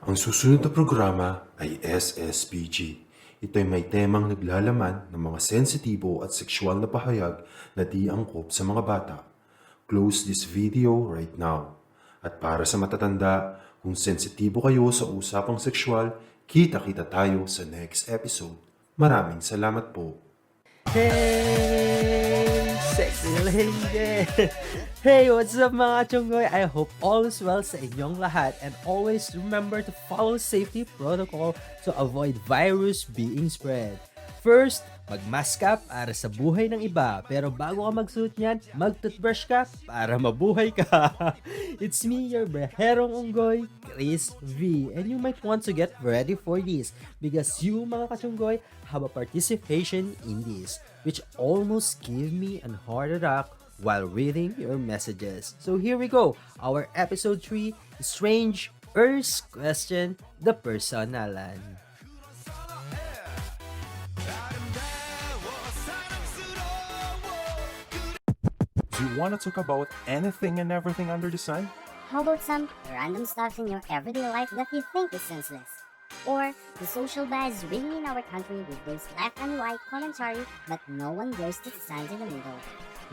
Ang susunod na programa ay SSPG. Ito ay may temang naglalaman ng mga sensitibo at sexual na pahayag na di angkop sa mga bata. Close this video right now. At para sa matatanda, kung sensitibo kayo sa usapang sexual, kita-kita tayo sa next episode. Maraming salamat po. Hey, sexy lady! Hey, what's up mga chunggoy? I hope all is well sa inyong lahat and always remember to follow safety protocol to avoid virus being spread. First, mag-mask ka para sa buhay ng iba. Pero bago ka magsuot niyan, mag-toothbrush ka para mabuhay ka. It's me, your breherong unggoy, Chris V. And you might want to get ready for this because you mga kachunggoy have a participation in this, which almost gave me an heart attack while reading your messages. So here we go. Our episode 3, Strange First Question, the Personalan. Do you want to talk about anything and everything under the sun? How about some random stuff in your everyday life that you think is senseless? Or the social buzz ringing in our country with those black and white commentary but no one dares to stand in the middle?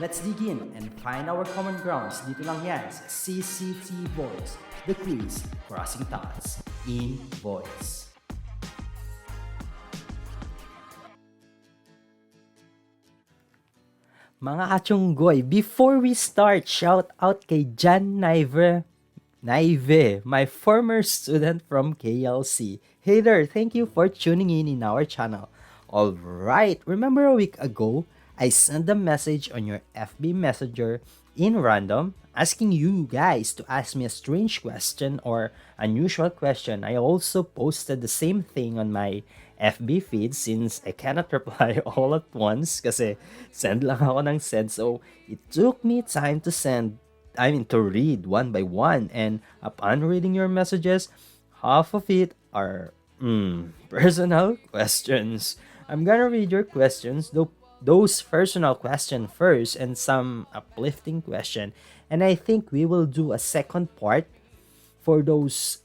Let's dig in and find our common grounds dito lang yan sa CCT Voice, the quiz crossing thoughts in voice. Mga kachunggoy, before we start, shout out kay Jan Naive, my former student from KLC. Hey there, thank you for tuning in our channel. Alright, remember a week ago, I sent a message on your FB Messenger in random asking you guys to ask me a strange question or unusual question. I also posted the same thing on my FB feed since I cannot reply all at once kasi send lang ako ng send. So it took me time to to read one by one, and upon reading your messages, half of it are personal questions. I'm gonna read your questions, those personal question first and some uplifting question, and I think we will do a second part for those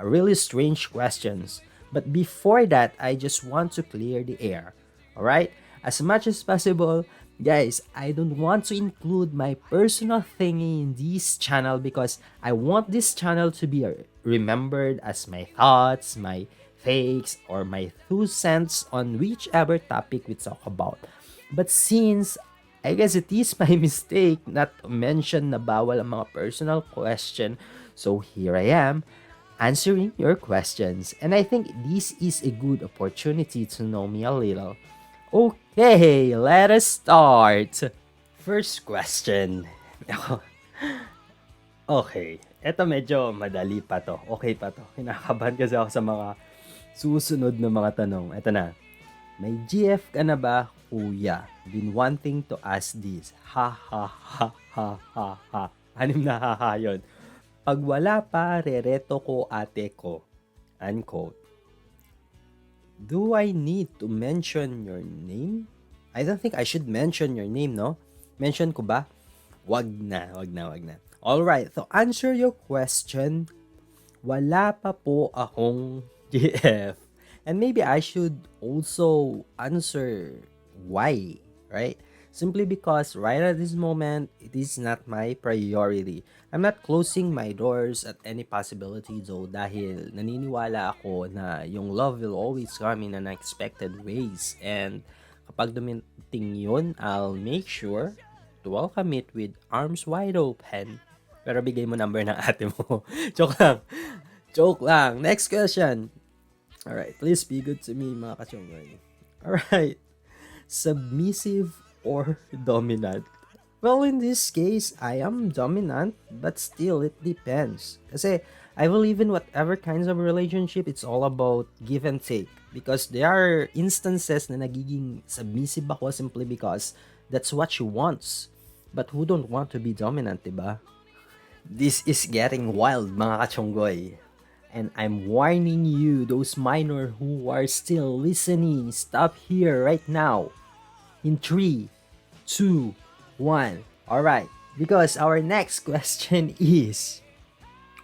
really strange questions. But before that, I just want to clear the air. Alright? As much as possible, guys, I don't want to include my personal thingy in this channel because I want this channel to be remembered as my thoughts, my takes, or my 2 cents on whichever topic we talk about. But since I guess it is my mistake not to mention na bawal ang mga personal question, so here I am answering your questions. And I think this is a good opportunity to know me a little. Okay, let us start. First question. Okay, eto medyo madali pa to. Okay pa to. Kinakabahan kasi ako sa mga susunod na mga tanong. Eto na. May GF ka na ba, kuya? Been wanting to ask this. Ha ha ha ha ha ha. Anim na ha ha yun. Pag wala pa, rereto ko ate ko. Unquote. Do I need to mention your name? I don't think I should mention your name, no? Mention ko ba? Wag na. Alright, to answer your question, wala pa po akong GF. And maybe I should also answer why, right? Simply because right at this moment, it is not my priority. I'm not closing my doors at any possibility though dahil naniniwala ako na yung love will always come in unexpected ways. And kapag dumating yun, I'll make sure to welcome it with arms wide open. Pero bigay mo number ng ate mo. Joke lang. Next question. Alright, please be good to me mga kachunggoy. Alright. Submissive or dominant? Well, in this case, I am dominant, but still, it depends. Kasi I believe in whatever kinds of relationship, it's all about give and take. Because there are instances na nagiging submissive ako simply because that's what she wants. But who don't want to be dominant, diba? This is getting wild, mga kachunggoy. And I'm warning you, those minor who are still listening, stop here right now. In 3, 2, 1. Alright, because our next question is,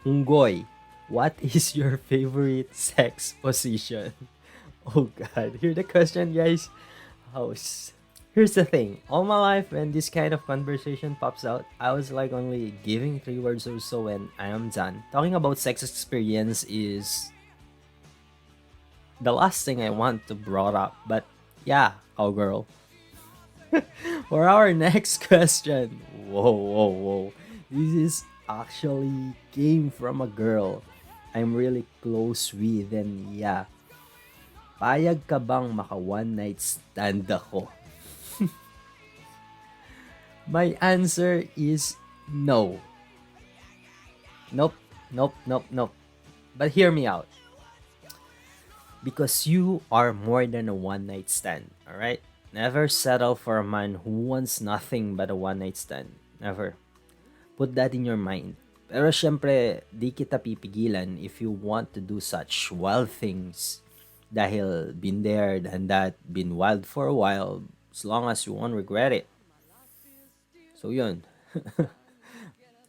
Unggoy, What is your favorite sex position? Oh God, hear the question, guys. Here's the thing. All my life, when this kind of conversation pops out, I was like only giving 3 words or so and I am done. Talking about sex experience is the last thing I want to brought up, but yeah, cowgirl. For our next question, whoa. This is actually came from a girl I'm really close with, and yeah, payag ka bang maka one night stand ako? My answer is no. Nope. But hear me out. Because you are more than a one night stand, alright? Never settle for a man who wants nothing but a one night stand. Never. Put that in your mind. Pero syempre, di kita pipigilan if you want to do such wild things. Dahil been there, done that, been wild for a while, as long as you won't regret it. So yun.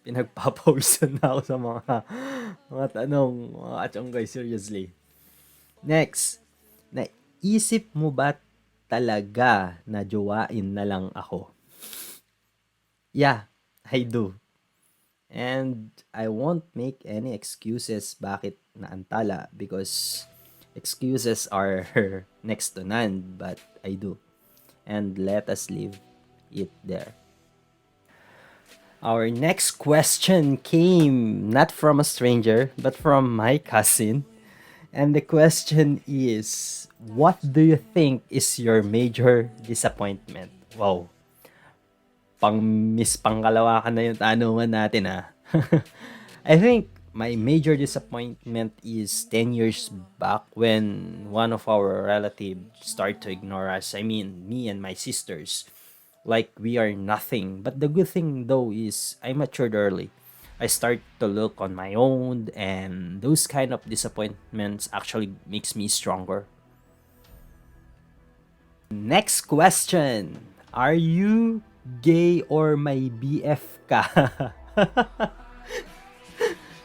Pinagpapawisan na ako sa mga tanong, mga katsonggay, seriously. Next, naisip mo ba talaga na jowain na lang ako? Yeah, I do. And I won't make any excuses bakit naantala because excuses are next to none, but I do. And let us leave it there. Our next question came not from a stranger, but from my cousin. And the question is, what do you think is your major disappointment? Wow. Pangkalawakan na yung tanungan natin, ah. I think my major disappointment is 10 years back when one of our relatives started to ignore us. I mean, me and my sisters. Like we are nothing. But the good thing though is I matured early. I start to look on my own, and those kind of disappointments actually makes me stronger. Next question. Are you gay or may BF ka?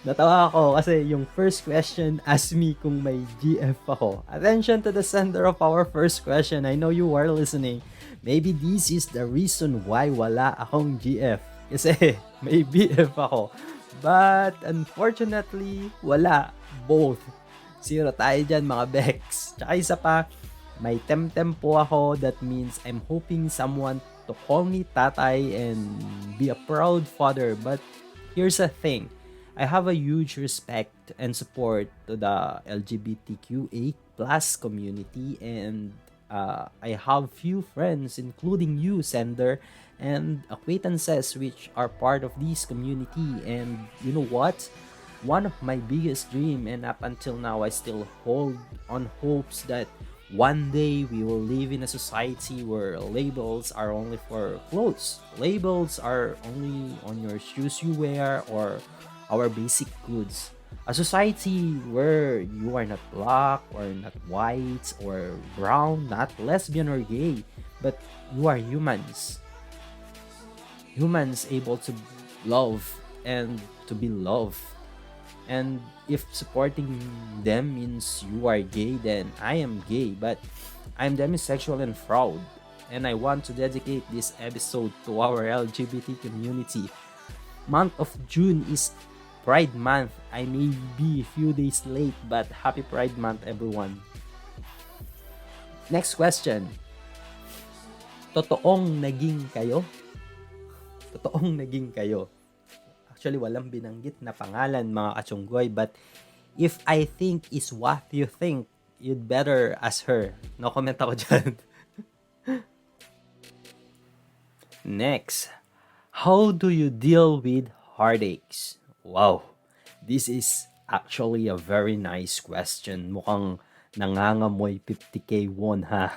Natawa ako kasi yung first question asked me kung may GF ako. Attention to the sender of our first question. I know you are listening. Maybe this is the reason why wala akong GF. Kasi may BF ako. But unfortunately, wala. Both. Zero tayo dyan mga Bex. Tsaka isa pa, may temtem po ako. That means I'm hoping someone to call me tatay and be a proud father. But here's the thing. I have a huge respect and support to the LGBTQA plus community, and I have few friends, including you, sender, and acquaintances which are part of this community. And you know what? One of my biggest dream, and up until now I still hold on hopes that one day we will live in a society where labels are only for clothes. Labels are only on your shoes you wear or our basic goods. A society where you are not black or not white or brown, not lesbian or gay, but you are humans. Humans able to love and to be loved. And if supporting them means you are gay, then I am gay, but I'm demisexual and proud. And I want to dedicate this episode to our LGBT community. Month of June is Pride Month. I may be a few days late, but happy Pride Month, everyone. Next question. Totoong naging kayo? Totoong naging kayo. Actually, walang binanggit na pangalan, mga katsunggoy, but if I think is what you think, you'd better ask her. No comment ako dyan. Next. How do you deal with heartaches? Wow, this is actually a very nice question. Mukhang nangangamoy 50k won, ha?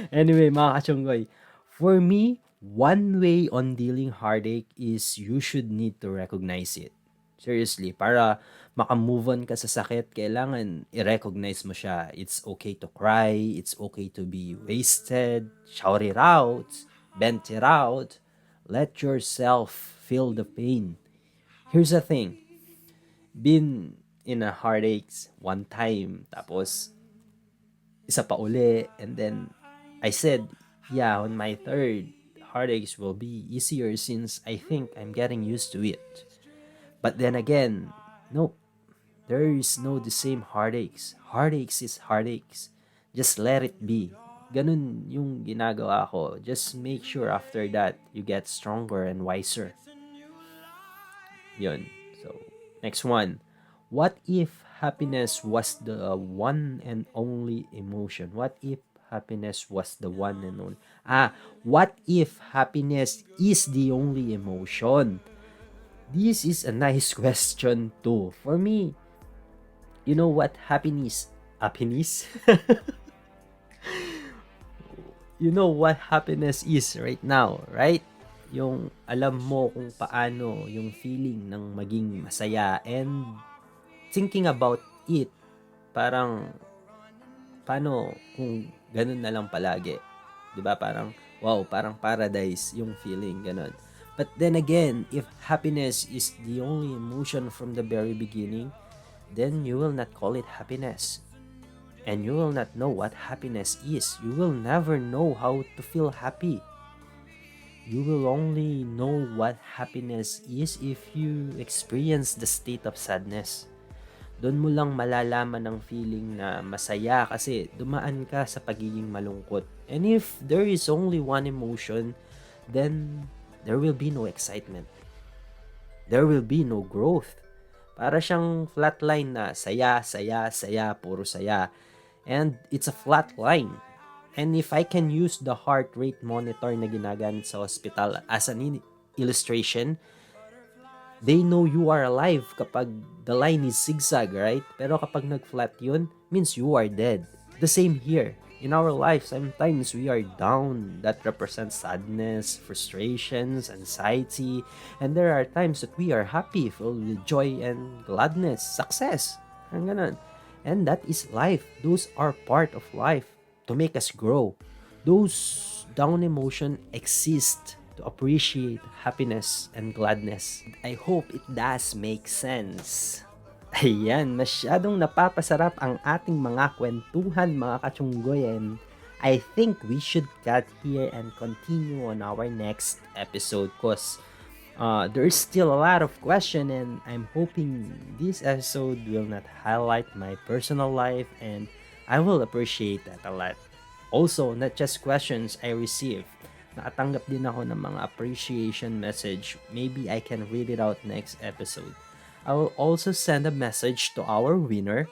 Anyway, mga katsunggoy, for me, one way on dealing heartache is you should need to recognize it. Seriously, para makamove on ka sa sakit, kailangan i-recognize mo siya. It's okay to cry, it's okay to be wasted, shout it out, vent it out, let yourself feel the pain. Here's the thing, been in a heartaches one time, tapos isa pa uli, and then I said, yeah, on my third, heartaches will be easier since I think I'm getting used to it. But then again, no, there is no the same heartaches. Heartaches is heartaches. Just let it be. Ganun yung ginagawa ko. Just make sure after that, you get stronger and wiser. Yun. So, next one. What if happiness was the one and only emotion? What if happiness was the one and only? What if happiness is the only emotion? This is a nice question too. For me, you know what happiness? You know what happiness is right now, right? Yung alam mo kung paano yung feeling ng maging masaya, and thinking about it, parang paano kung ganun na lang palagi? 'Di ba? Parang wow, parang paradise yung feeling, ganun. But then again, if happiness is the only emotion from the very beginning, then you will not call it happiness. And you will not know what happiness is. You will never know how to feel happy. You will only know what happiness is if you experience the state of sadness. Doon mo lang malalaman ng feeling na masaya kasi dumaan ka sa pagiging malungkot. And if there is only one emotion, then there will be no excitement. There will be no growth. Para siyang flat line na saya, saya, saya, puro saya. And it's a flat line. And if I can use the heart rate monitor na ginagamit sa hospital as an illustration, they know you are alive kapag the line is zigzag, right? Pero kapag nag-flat yun, means you are dead. The same here. In our life, sometimes we are down. That represents sadness, frustrations, anxiety. And there are times that we are happy, filled with joy and gladness, success. Ang ganun. And that is life. Those are part of life to make us grow. Those down emotion exist to appreciate happiness and gladness. I hope it does make sense. Ayan, masyadong napapasarap ang ating mga kwentuhan, mga kachunggoyen. I think we should cut here and continue on our next episode because there's still a lot of question, and I'm hoping this episode will not highlight my personal life, and I will appreciate that a lot. Also, not just questions I receive. Nakatanggap din ako ng mga appreciation message. Maybe I can read it out next episode. I will also send a message to our winner.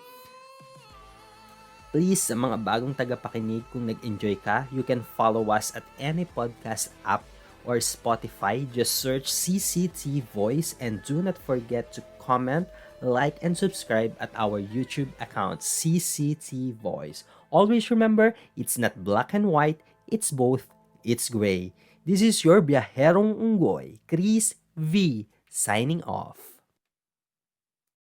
Please, sa mga bagong tagapakinig, kung nag-enjoy ka, you can follow us at any podcast app or Spotify. Just search CCT Voice, and do not forget to comment, like, and subscribe at our YouTube account, CCT Voice. Always remember, it's not black and white, it's both, it's gray. This is your biyaherong unggoy, Chris V, signing off.